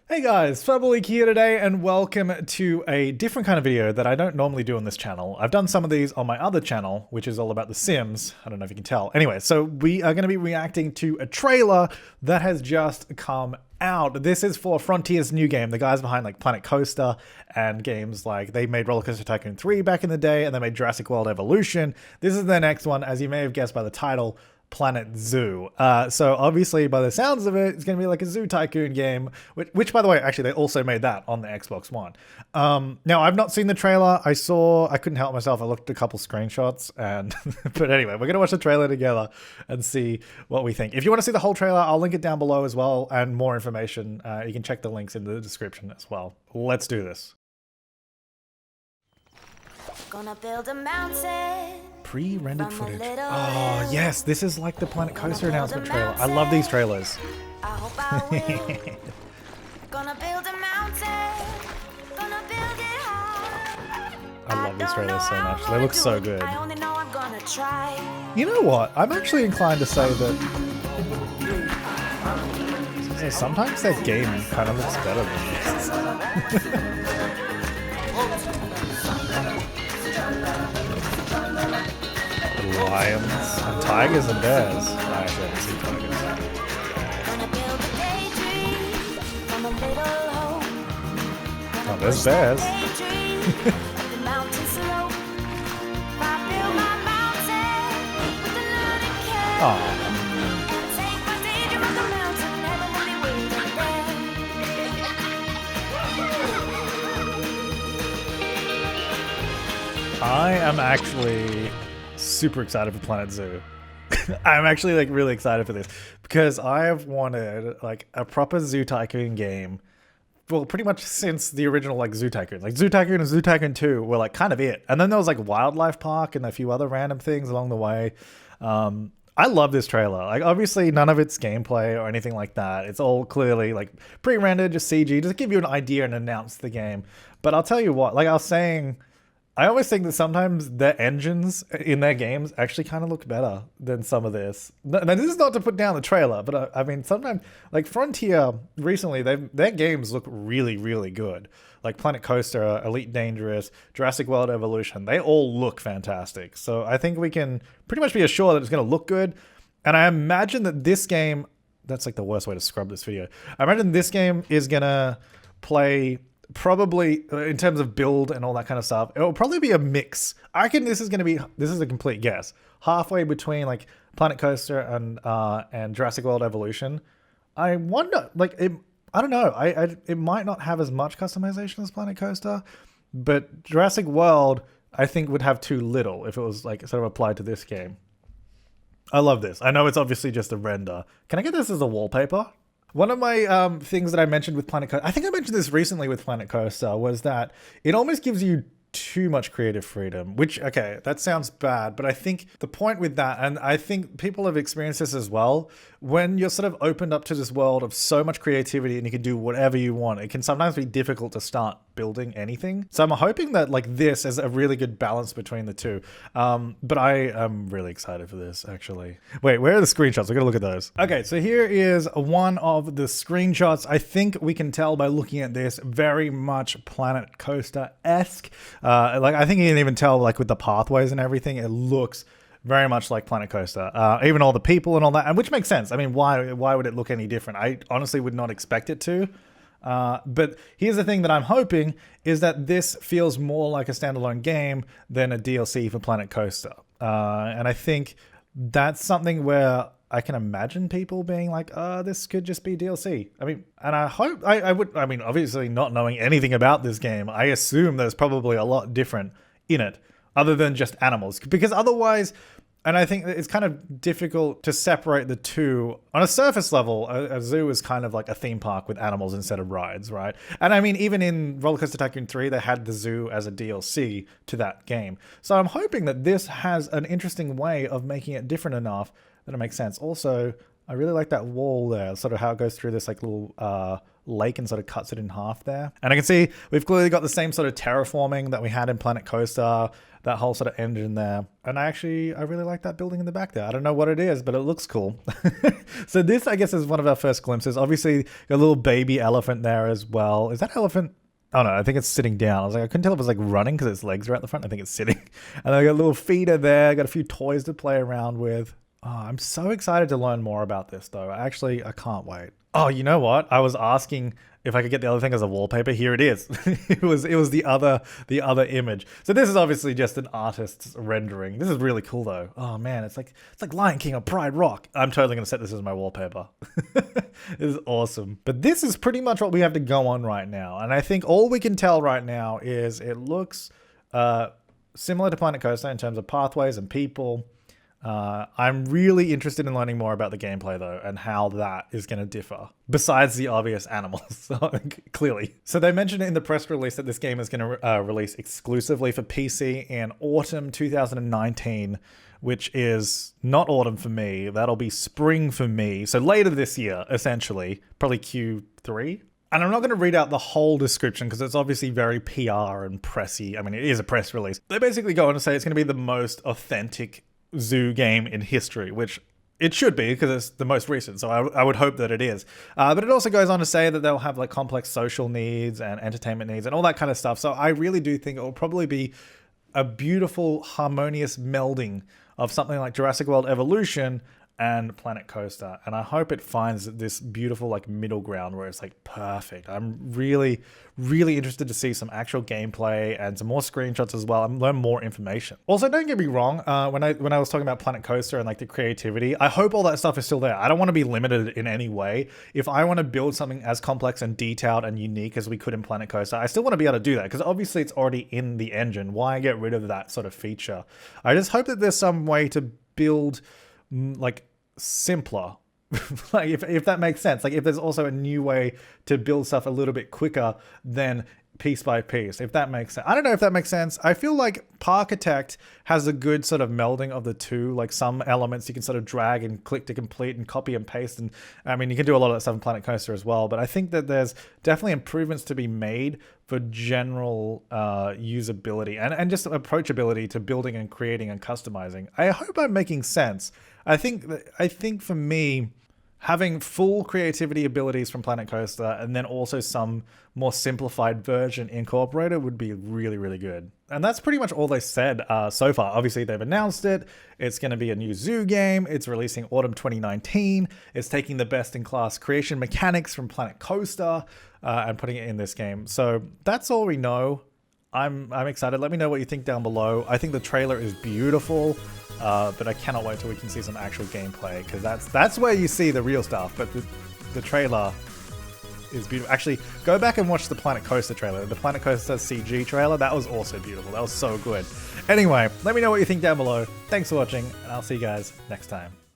Hey guys, Flabaliki here today, and welcome to a different kind of video that I don't normally do on this channel. I've done some of these on my other channel, which is all about The Sims. I don't know if you can tell. Anyway, so we are going to be reacting to a trailer that has just come out. This is for Frontier's new game. The guys behind like Planet Coaster and games like they made Roller Coaster Tycoon 3 back in the day, and they made Jurassic World Evolution. This is their next one, as you may have guessed by the title. Planet Zoo. So obviously by the sounds of it, it's going to be like a Zoo Tycoon game, which by the way, actually they also made that on the Xbox One. Now I've not seen the trailer. I couldn't help myself. I looked at a couple screenshots and, but anyway, we're going to watch the trailer together and see what we think. If you want to see the whole trailer, I'll link it down below as well. And more information, you can check the links in the description as well. Let's do this. Gonna build a mountain. Pre-rendered footage. Oh yes, this is like the Planet Coaster announcement trailer. I love these trailers. I hope I will. Gonna build a mountain. Gonna build it high. I love these trailers so much. They look so good. I only know I'm gonna try. You know what? I'm actually inclined to say that sometimes that game kind of looks better than this. Lions and tigers and bears. I actually haven't seen tigers. Oh, there's bears. Oh. I am actually super excited for Planet Zoo. I'm actually like really excited for this because I have wanted like a proper Zoo Tycoon game. Well, pretty much since the original like Zoo Tycoon. Like Zoo Tycoon and Zoo Tycoon 2 were like kind of it. And then there was like Wildlife Park and a few other random things along the way. I love this trailer. Like obviously none of it's gameplay or anything like that. It's all clearly like pre-rendered, just CG, just to give you an idea and announce the game. But I'll tell you what, like I was saying, I always think that sometimes their engines in their games actually kind of look better than some of this. Now, this is not to put down the trailer, but I mean, sometimes, like Frontier, recently, their games look really, really good. Like Planet Coaster, Elite Dangerous, Jurassic World Evolution, they all look fantastic. So I think we can pretty much be assured that it's going to look good. And I imagine that this game, that's like the worst way to scrub this video. I imagine this game is going to play probably in terms of build and all that kind of stuff. It will probably be a mix. I reckon this is a complete guess, halfway between like Planet Coaster and Jurassic World Evolution. I wonder, like I don't know. It might not have as much customization as Planet Coaster, but Jurassic World I think would have too little if it was like sort of applied to this game. I love this. I know it's obviously just a render. Can I get this as a wallpaper? One of my things that I mentioned with Planet Coaster, I think I mentioned this recently with Planet Coaster, was that it almost gives you too much creative freedom, which, okay, that sounds bad, but I think the point with that, and I think people have experienced this as well, when you're sort of opened up to this world of so much creativity and you can do whatever you want, it can sometimes be difficult to start building anything. So I'm hoping that like this is a really good balance between the two. But I am really excited for this, actually. Wait, where are the screenshots? We're gonna look at those. Okay, so here is one of the screenshots. I think we can tell by looking at this, very much Planet Coaster-esque. Like I think you can even tell like with the pathways and everything, it looks very much like Planet Coaster. Even all the people and all that, and which makes sense. I mean, why would it look any different? I honestly would not expect it to. But here's the thing that I'm hoping is that this feels more like a standalone game than a DLC for Planet Coaster. And I think that's something where I can imagine people being like, this could just be DLC. I mean, and I hope I mean, obviously not knowing anything about this game, I assume there's probably a lot different in it other than just animals, because otherwise, and I think it's kind of difficult to separate the two. On a surface level, a zoo is kind of like a theme park with animals instead of rides, right? And I mean, even in Roller Coaster Tycoon 3, they had the zoo as a DLC to that game. So I'm hoping that this has an interesting way of making it different enough that it makes sense. Also, I really like that wall there, sort of how it goes through this like little lake and sort of cuts it in half there. And I can see we've clearly got the same sort of terraforming that we had in Planet Coaster, that whole sort of engine there. And I really like that building in the back there. I don't know what it is, but it looks cool. So this, I guess, is one of our first glimpses. Obviously, a little baby elephant there as well. Is that elephant? Oh no, I think it's sitting down. I was like, I couldn't tell if it was like running because its legs are at the front. I think it's sitting. And then I got a little feeder there. Got a few toys to play around with. Oh, I'm so excited to learn more about this though. I can't wait. Oh, you know what? I was asking if I could get the other thing as a wallpaper. Here it is. it was the other image. So this is obviously just an artist's rendering. This is really cool though. Oh man, it's like Lion King or Pride Rock. I'm totally gonna set this as my wallpaper. This is awesome. But this is pretty much what we have to go on right now. And I think all we can tell right now is it looks similar to Planet Coaster in terms of pathways and people. I'm really interested in learning more about the gameplay though, and how that is going to differ, besides the obvious animals, clearly. So they mentioned in the press release that this game is going to release exclusively for PC in autumn 2019, which is not autumn for me. That'll be spring for me. So later this year, essentially, probably Q3. And I'm not going to read out the whole description because it's obviously very PR and pressy. I mean, it is a press release. They basically go on to say it's going to be the most authentic zoo game in history, which it should be because it's the most recent, so I would hope that it is. But it also goes on to say that they'll have like complex social needs and entertainment needs and all that kind of stuff. So I really do think it will probably be a beautiful, harmonious melding of something like Jurassic World Evolution and Planet Coaster. And I hope it finds this beautiful like middle ground where it's like perfect. I'm really, really interested to see some actual gameplay and some more screenshots as well and learn more information. Also, don't get me wrong, when I was talking about Planet Coaster and like the creativity, I hope all that stuff is still there. I don't want to be limited in any way. If I want to build something as complex and detailed and unique as we could in Planet Coaster, I still want to be able to do that because obviously it's already in the engine. Why get rid of that sort of feature? I just hope that there's some way to build like simpler, like if that makes sense. Like if there's also a new way to build stuff a little bit quicker than piece by piece, if that makes sense. I don't know if that makes sense. I feel like Parkitect has a good sort of melding of the two. Like some elements you can sort of drag and click to complete and copy and paste, and I mean you can do a lot of that stuff in Planet Coaster as well, but I think that there's definitely improvements to be made for general usability and just approachability to building and creating and customizing. I hope I'm making sense. I think for me, having full creativity abilities from Planet Coaster and then also some more simplified version incorporated would be really, really good. And that's pretty much all they said so far. Obviously, they've announced it. It's going to be a new zoo game. It's releasing autumn 2019. It's taking the best-in-class creation mechanics from Planet Coaster and putting it in this game. So that's all we know. I'm excited. Let me know what you think down below. I think the trailer is beautiful. But I cannot wait till we can see some actual gameplay, because that's where you see the real stuff. But the trailer is beautiful. Actually, go back and watch the Planet Coaster trailer. The Planet Coaster CG trailer, that was also beautiful. That was so good. Anyway, let me know what you think down below. Thanks for watching, and I'll see you guys next time.